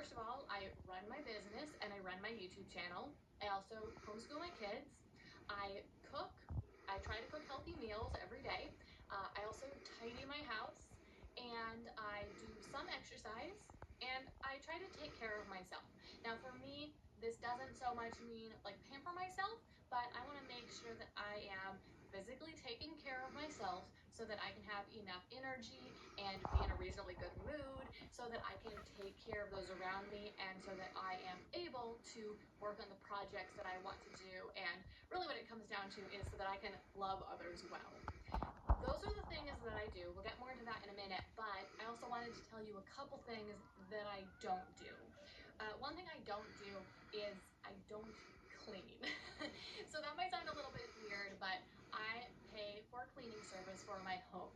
first of all, I run my business and I run my YouTube channel. I also homeschool my kids. I cook. I try to cook healthy meals every day. I also tidy my house and I do some exercise and I try to take care of myself. Now for me, this doesn't so much mean like pamper myself, but I want to make sure that I am physically taking care of myself so that I can have enough energy and be in a reasonably good mood so that I can take care of those around me and so that I am able to work on the projects that I want to do. And really what it comes down to is so that I can love others well. Those are the things that I do. We'll get more into that in a minute, but I also wanted to tell you a couple things that I don't do. One thing I don't do is I don't clean. So that might sound a little bit weird, but I pay for cleaning service for my home.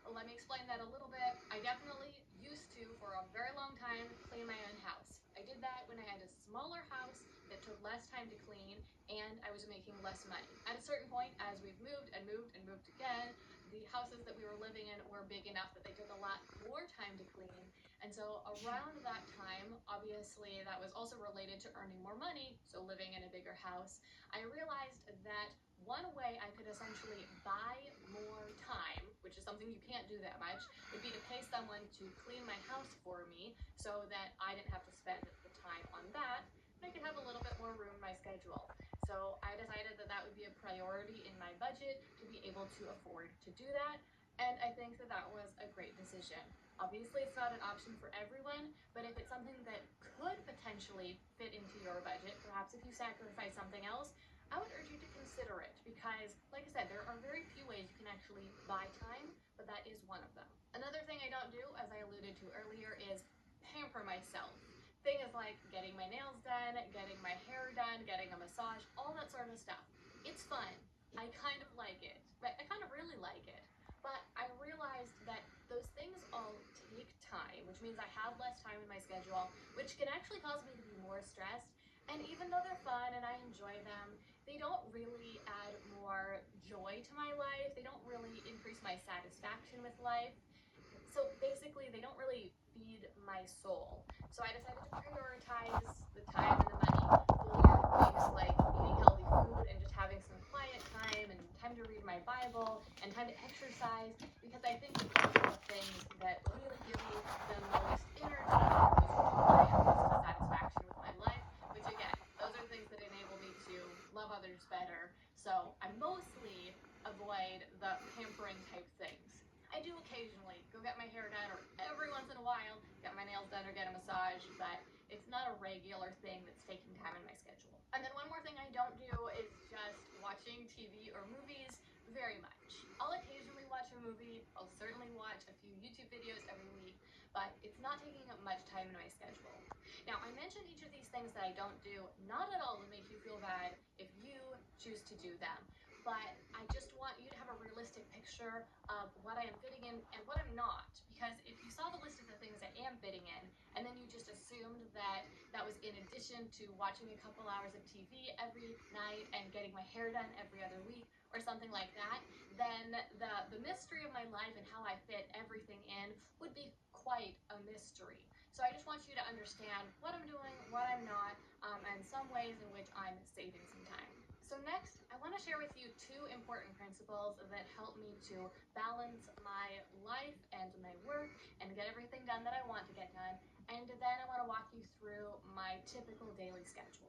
Let me explain that a little bit. I definitely used to, for a very long time, clean my own house. I did that when I had a smaller house that took less time to clean and I was making less money. At a certain point, as we've moved and moved and moved again, the houses that we were living in were big enough that they took a lot more time to clean. And so around that time, obviously that was also related to earning more money, so living in a bigger house, I realized that one way I could essentially buy more time, which is something you can't do that much, would be to pay someone to clean my house for me so that I didn't have to spend the time on that and I could have a little bit more room in my schedule. So I decided that that would be a priority in my budget to be able to afford to do that. And I think that that was a great decision. Obviously, it's not an option for everyone, but if it's something that could potentially fit into your budget, perhaps if you sacrifice something else, I would urge you to consider it because, like I said, there are very few ways you can actually buy time, but that is one of them. Another thing I don't do, as I alluded to earlier, is pamper myself. Things like getting my nails done, getting my hair done, getting a massage, all that sort of stuff. It's fun. I kind of like it, but I kind of really like it. But I realized that those things all take time, which means I have less time in my schedule, which can actually cause me to be more stressed. And even though they're fun and I enjoy them, they don't really add more joy to my life. They don't really increase my satisfaction with life. So basically, they don't really feed my soul. So I decided to prioritize the time and the money for things like eating healthy food and just having some quiet time and time to read my Bible and time to exercise because I think that those are the things that really give me the most energy, the most joy, and the most satisfaction with my life, which again, those are things that enable me to love others better. So I mostly avoid the pampering type things. I do occasionally go get my hair done or every once in a while get my nails done or get a massage, but it's not a regular thing that's taking time in my schedule. And then one more thing I don't do is just watching TV or movies very much. I'll occasionally watch a movie, I'll certainly watch a few YouTube videos every week, but it's not taking up much time in my schedule. Now, I mentioned each of these things that I don't do, not at all to make you feel bad if you choose to do them. But I just want you to have a realistic picture of what I am fitting in and what I'm not. Because if you saw the list of the things I am fitting in, and then you just assumed that that was in addition to watching a couple hours of TV every night and getting my hair done every other week, or something like that, then the mystery of my life and how I fit everything in would be quite a mystery. So I just want you to understand what I'm doing, what I'm not, and some ways in which I'm saving some time. So next, I want to share with you two important principles that help me to balance my life and my work and get everything done that I want to get done. And then I want to walk you through my typical daily schedule.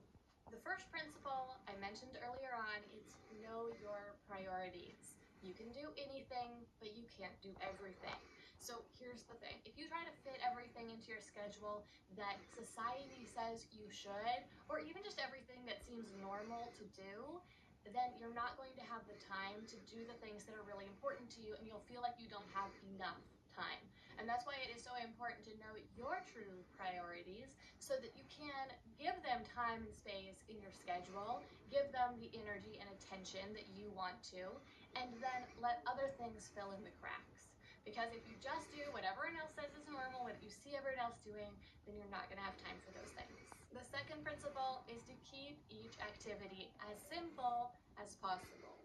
The first principle I mentioned earlier on is know your priorities. You can do anything, but you can't do everything. So here's the thing. If you try to fit everything into your schedule that society says you should, or even just everything that seems normal to do, then you're not going to have the time to do the things that are really important to you and you'll feel like you don't have enough time. And that's why it is so important to know your true priorities so that you can give them time and space in your schedule, give them the energy and attention that you want to, and then let other things fill in the cracks. Because if you just do what everyone else says is normal, what you see everyone else doing, then you're not going to have time for those things. The second principle is to keep each activity as simple as possible.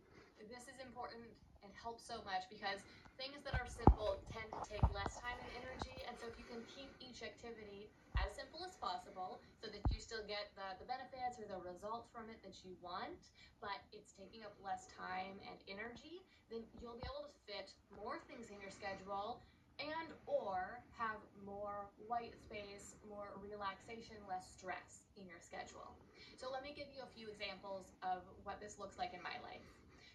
This is important and help so much because things that are simple tend to take less time and energy. And so if you can keep each activity as simple as possible so that you still get the benefits or the results from it that you want, but it's taking up less time and energy, then you'll be able to fit more things in your schedule and or have more white space, more relaxation, less stress in your schedule. So let me give you a few examples of what this looks like in my life.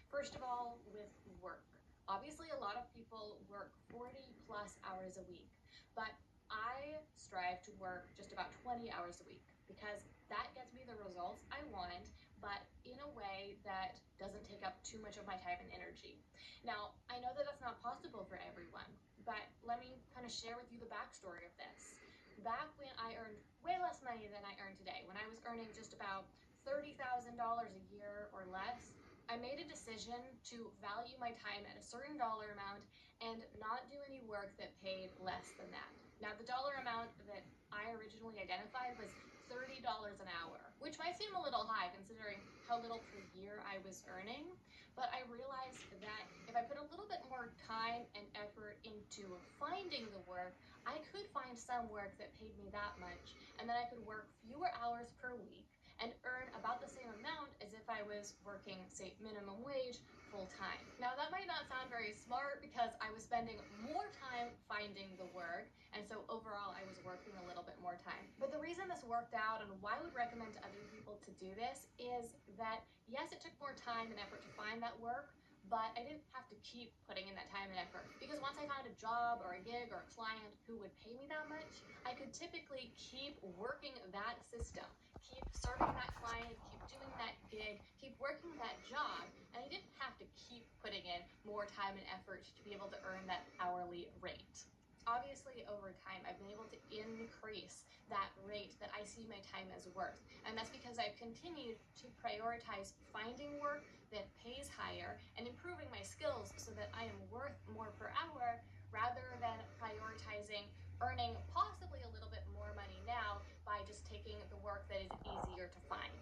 First of all, with work. Obviously, a lot of people work 40 plus hours a week, but I strive to work just about 20 hours a week because that gets me the results I want, but in a way that doesn't take up too much of my time and energy. Now, I know that that's not possible for everyone, but let me kind of share with you the backstory of this. Back when I earned way less money than I earn today, when I was earning just about $30,000 a year or less, I made a decision to value my time at a certain dollar amount and not do any work that paid less than that. Now, the dollar amount that I originally identified was $30 an hour, which might seem a little high considering how little per year I was earning, but I realized that if I put a little bit more time and effort into finding the work, I could find some work that paid me that much, and then I could work fewer hours per week and earn about the same amount as if I was working, say, minimum wage full time. Now, that might not sound very smart because I was spending more time finding the work, and so overall I was working a little bit more time. But the reason this worked out and why I would recommend to other people to do this is that, yes, it took more time and effort to find that work, but I didn't have to keep putting in that time and effort because once I found a job or a gig or a client who would pay me that much, I could typically keep working that system, keep serving that client, keep doing that gig, keep working that job, and I didn't have to keep putting in more time and effort to be able to earn that hourly rate. Obviously, over time, I've been able to increase that rate that I see my time as worth. And that's because I've continued to prioritize finding work that pays higher and improving my skills so that I am worth more per hour rather than prioritizing earning possibly a little bit more money now by just taking the work that is easier to find.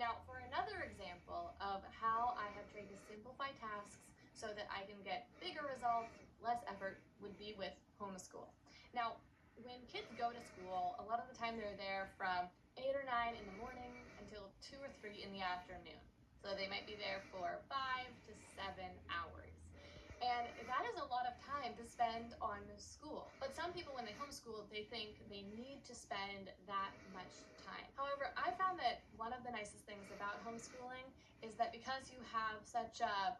Now, for another example of how I have tried to simplify tasks so that I can get bigger results, less effort, would be with homeschool. Now, when kids go to school, a lot of the time they're there from 8 or 9 in the morning until 2 or 3 in the afternoon. So they might be there for 5 to 7 hours. And that is a lot of time to spend on school. But some people, when they homeschool, they think they need to spend that much time. However, I found that one of the nicest things about homeschooling is that because you have such a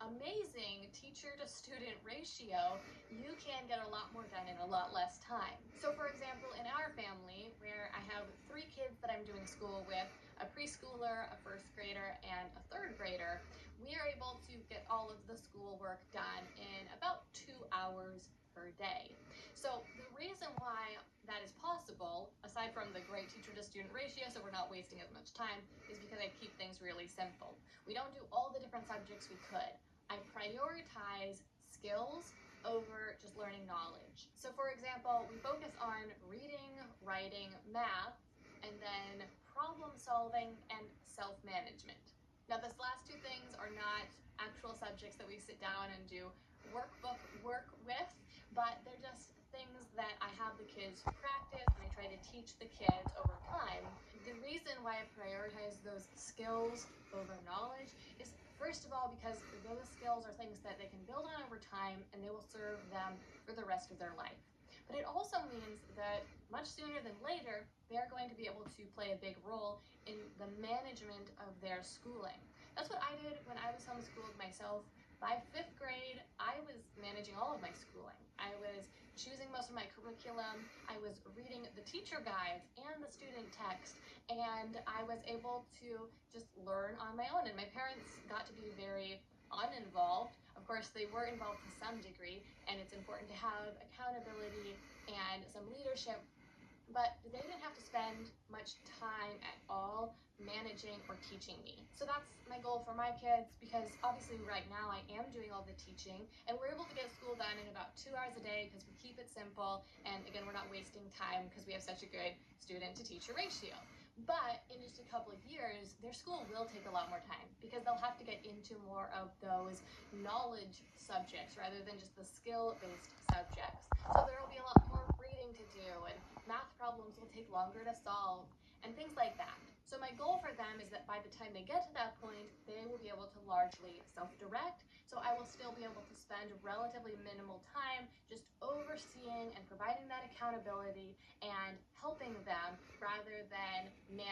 amazing teacher to student ratio, you can get a lot more done in a lot less time. So for example, in our family, where I have 3 kids that I'm doing school with, a preschooler, a first grader, and a third grader, we are able to get all of the schoolwork done in about 2 hours per day. So the reason why that is possible, aside from the great teacher to student ratio, so we're not wasting as much time, is because I keep things really simple. We don't do all the different subjects we could. I prioritize skills over just learning knowledge. So for example, we focus on reading, writing, math, and then problem solving and self-management. Now, this last 2 things are not actual subjects that we sit down and do workbook work with, but they're just things that I have the kids practice and I try to teach the kids over time. The reason why I prioritize those skills over knowledge is, first of all, because those skills are things that they can build on over time and they will serve them for the rest of their life. But it also means that much sooner than later, they're going to be able to play a big role in the management of their schooling. That's what I did when I was homeschooled myself. By 5th grade, I was managing all of my schooling. I was choosing most of my curriculum. I was reading the teacher guides and the student text, and I was able to just learn on my own. And my parents got to be very uninvolved. Of course, they were involved to some degree, and it's important to have accountability and some leadership. but they didn't have to spend much time at all managing or teaching me. So that's my goal for my kids, because obviously right now I am doing all the teaching, and we're able to get school done in about 2 hours a day because we keep it simple, and again, we're not wasting time because we have such a good student to teacher ratio. But in just a couple of years, their school will take a lot more time because they'll have to get into more of those knowledge subjects rather than just the skill-based subjects. So there will be a lot more reading to do, and math problems will take longer to solve, and things like that. So my goal for them is that by the time they get to that point, they will be able to largely self-direct. So I will still be able to spend relatively minimal time just overseeing and providing that accountability and helping them rather than managing